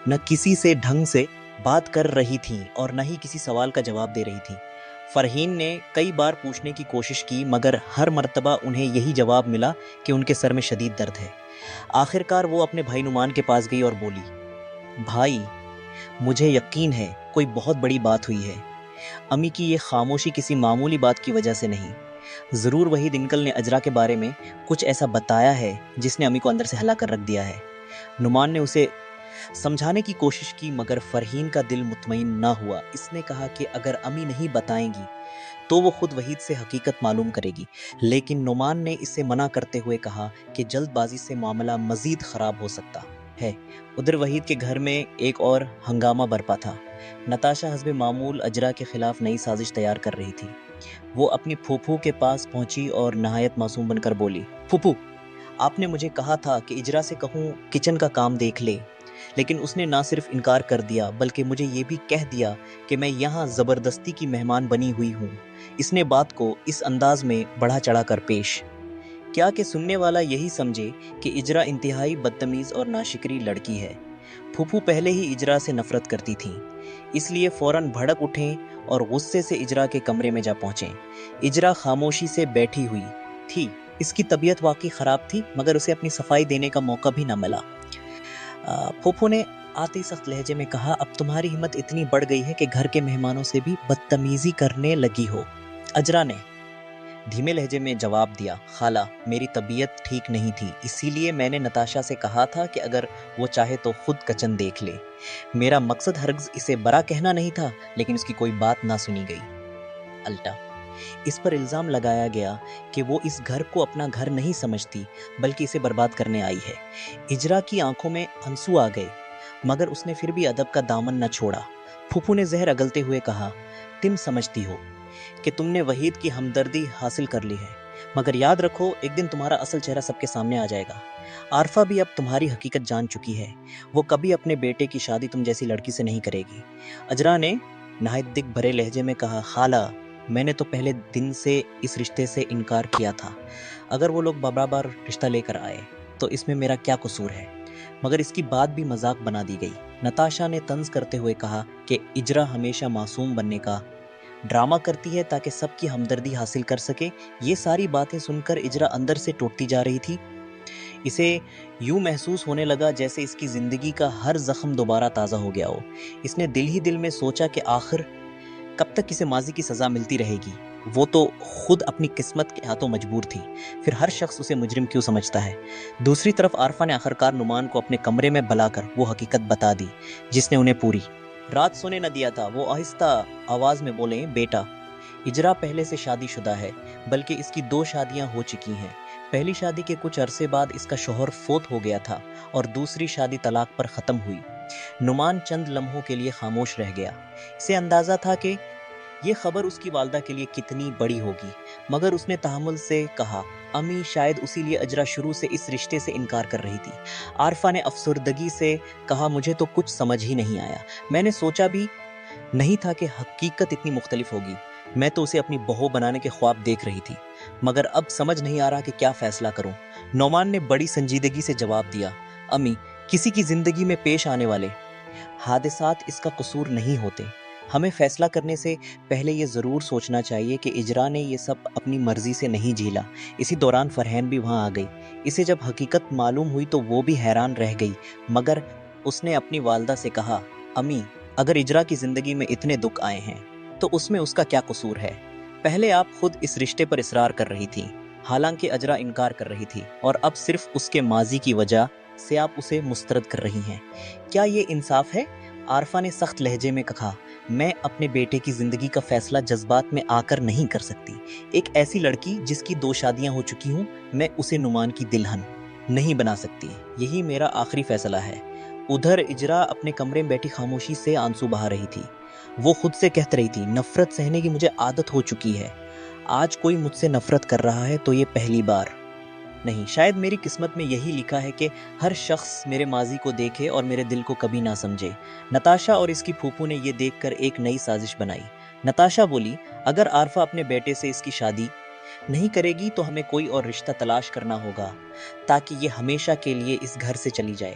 نہ کسی سے ڈھنگ سے بات کر رہی تھیں اور نہ ہی کسی سوال کا جواب دے رہی تھیں۔ فرحین نے کئی بار پوچھنے کی کوشش کی مگر ہر مرتبہ انہیں یہی جواب ملا کہ ان کے سر میں شدید درد ہے۔ آخر کار وہ اپنے بھائی نعمان کے پاس گئی اور بولی، بھائی، مجھے یقین ہے کوئی بہت بڑی بات ہوئی ہے۔ امی کی یہ خاموشی کسی معمولی بات کی وجہ سے نہیں۔ ضرور وحید انکل نے اجرا کے بارے میں کچھ ایسا بتایا ہے جس نے امی کو اندر سے ہلا کر رکھ دیا ہے۔ نعمان نے اسے سمجھانے کی کوشش کی مگر فرحین کا دل مطمئن نہ ہوا۔ اس نے کہا کہ اگر امی نہیں بتائیں گی تو وہ خود وحید سے حقیقت معلوم کرے گی، لیکن نعمان نے اسے منع کرتے ہوئے کہا کہ جلد بازی سے معاملہ مزید خراب ہو سکتا ہے۔ ادھر وحید کے گھر میں ایک اور ہنگامہ برپا تھا۔ نتاشا حسب معمول اجرا کے خلاف نئی سازش تیار کر رہی تھی۔ وہ اپنی پھوپھو کے پاس پہنچی اور نہایت معصوم بن کر بولی، پھوپھو، آپ نے مجھے کہا تھا کہ اجرا سے کہوں کچن کا کام دیکھ لے، لیکن اس نے نہ صرف انکار کر دیا بلکہ مجھے یہ بھی کہہ دیا کہ میں یہاں زبردستی کی مہمان بنی ہوئی ہوں۔ اس نے بات کو اس انداز میں بڑھا چڑھا کر پیش کیا کہ سننے والا یہی سمجھے کہ اجرا انتہائی بدتمیز اور ناشکری لڑکی ہے۔ پھوپھو پہلے ہی اجرا سے نفرت کرتی تھیں، اس لیے فوراً بھڑک اٹھیں اور غصے سے اجرا کے کمرے میں جا پہنچیں۔ اجرا خاموشی سے بیٹھی ہوئی تھی۔ اس کی طبیعت واقعی خراب تھی مگر اسے اپنی صفائی دینے کا موقع بھی نہ ملا۔ پھوپھو نے آتے ہی سخت لہجے میں کہا، اب تمہاری ہمت اتنی بڑھ گئی ہے کہ گھر کے مہمانوں سے بھی بدتمیزی کرنے لگی ہو۔ اجرا نے دھیمے لہجے میں جواب دیا، خالہ، میری طبیعت ٹھیک نہیں تھی، اسی لیے میں نے نتاشا سے کہا تھا کہ اگر وہ چاہے تو خود کچن دیکھ لے۔ میرا مقصد ہرگز اسے برا کہنا نہیں تھا، لیکن اس کی کوئی بات نہ سنی گئی۔ الٹا اس پر الزام لگایا گیا کہ وہ اس گھر کو اپنا گھر نہیں سمجھتی بلکہ اسے برباد کرنے آئی ہے۔ اجرا کی آنکھوں میں آنسو آ گئے مگر اس نے پھر بھی ادب کا دامن نہ چھوڑا۔ پھوپھو نے زہر اگلتے ہوئے کہا، تم سمجھتی ہو کہ تم نے وحید کی ہمدردی حاصل کر لی ہے، مگر یاد رکھو ایک دن تمہارا اصل چہرہ سب کے سامنے آ جائے گا۔ عارفہ بھی اب تمہاری حقیقت جان چکی ہے، وہ کبھی اپنے بیٹے کی شادی تم جیسی لڑکی سے نہیں کرے گی۔ اجرا نے نہایت دکھ بھرے لہجے میں کہا، خالہ، میں نے تو پہلے دن سے اس رشتے سے انکار کیا تھا۔ اگر وہ لوگ برابر رشتہ لے کر آئے تو اس میں میرا کیا قصور ہے؟ مگر اس کی بات بھی مذاق بنا دی گئی۔ نتاشا نے طنز کرتے ہوئے کہا کہ اجرا ہمیشہ معصوم بننے کا ڈرامہ کرتی ہے تاکہ سب کی ہمدردی حاصل کر سکے۔ یہ ساری باتیں سن کر اجرا اندر سے ٹوٹتی جا رہی تھی۔ اسے یوں محسوس ہونے لگا جیسے اس کی زندگی کا ہر زخم دوبارہ تازہ ہو گیا ہو۔ اس نے دل ہی دل میں سوچا کہ آخر کب تک اسے ماضی کی سزا ملتی رہے گی؟ وہ تو خود اپنی قسمت کے ہاتھوں مجبور تھی، پھر ہر شخص اسے مجرم کیوں سمجھتا ہے؟ دوسری طرف عارفہ نے آخرکار نعمان کو اپنے کمرے میں بلا کر وہ حقیقت بتا دی جس نے انہیں پوری رات سونے نہ دیا تھا۔ وہ آہستہ آواز میں بولے، بیٹا، اجرا پہلے سے شادی شدہ ہے، بلکہ اس کی 2 شادیاں ہو چکی ہیں۔ پہلی شادی کے کچھ عرصے بعد اس کا شوہر فوت ہو گیا تھا اور دوسری شادی طلاق پر ختم ہوئی۔ نعمان چند لمحوں کے لیے خاموش رہ گیا۔ اسے اندازہ تھا کہ یہ خبر اس کی والدہ کے لیے کتنی بڑی ہوگی، مگر اس نے تحمل سے کہا، امی، شاید اسی لیے اجرا شروع سے اس رشتے سے انکار کر رہی تھی۔ عارفہ نے افسردگی سے کہا، مجھے تو کچھ سمجھ ہی نہیں آیا، میں نے سوچا بھی نہیں تھا کہ حقیقت اتنی مختلف ہوگی۔ میں تو اسے اپنی بہو بنانے کے خواب دیکھ رہی تھی، مگر اب سمجھ نہیں آ رہا کہ کیا فیصلہ کروں۔ نعمان نے بڑی سنجیدگی سے جواب دیا، امی، کسی کی زندگی میں پیش آنے والے حادثات اس کا قصور نہیں ہوتے۔ ہمیں فیصلہ کرنے سے پہلے یہ ضرور سوچنا چاہیے کہ اجرا نے یہ سب اپنی مرضی سے نہیں جھیلا۔ اسی دوران فرحین بھی وہاں آ گئی۔ اسے جب حقیقت معلوم ہوئی تو وہ بھی حیران رہ گئی، مگر اس نے اپنی والدہ سے کہا، امی، اگر اجرا کی زندگی میں اتنے دکھ آئے ہیں تو اس میں اس کا کیا قصور ہے؟ پہلے آپ خود اس رشتے پر اصرار کر رہی تھی، حالانکہ اجرا انکار کر رہی تھی، اور اب صرف اس کے ماضی کی وجہ سے آپ اسے مسترد کر رہی ہیں۔ کیا یہ انصاف ہے؟ عارفہ نے سخت لہجے میں کہا، میں اپنے بیٹے کی زندگی کا فیصلہ جذبات میں آ کر نہیں کر سکتی۔ ایک ایسی لڑکی جس کی 2 شادیاں ہو چکی ہوں، میں اسے نعمان کی دلہن نہیں بنا سکتی۔ یہی میرا آخری فیصلہ ہے۔ ادھر اجرا اپنے کمرے میں بیٹھی خاموشی سے آنسو بہا رہی تھی۔ وہ خود سے کہت رہی تھی، نفرت سہنے کی مجھے عادت ہو چکی ہے، آج کوئی مجھ سے نفرت کر رہا ہے تو یہ پہلی بار نہیں۔ شاید میری قسمت میں یہی لکھا ہے کہ ہر شخص میرے ماضی کو دیکھے اور میرے دل کو کبھی نہ سمجھے۔ نتاشا اور اس کی پھوپھو نے یہ دیکھ کر ایک نئی سازش بنائی۔ نتاشا بولی، اگر عارفہ اپنے بیٹے سے اس کی شادی نہیں کرے گی تو ہمیں کوئی اور رشتہ تلاش کرنا ہوگا تاکہ یہ ہمیشہ کے لیے اس گھر سے چلی جائے۔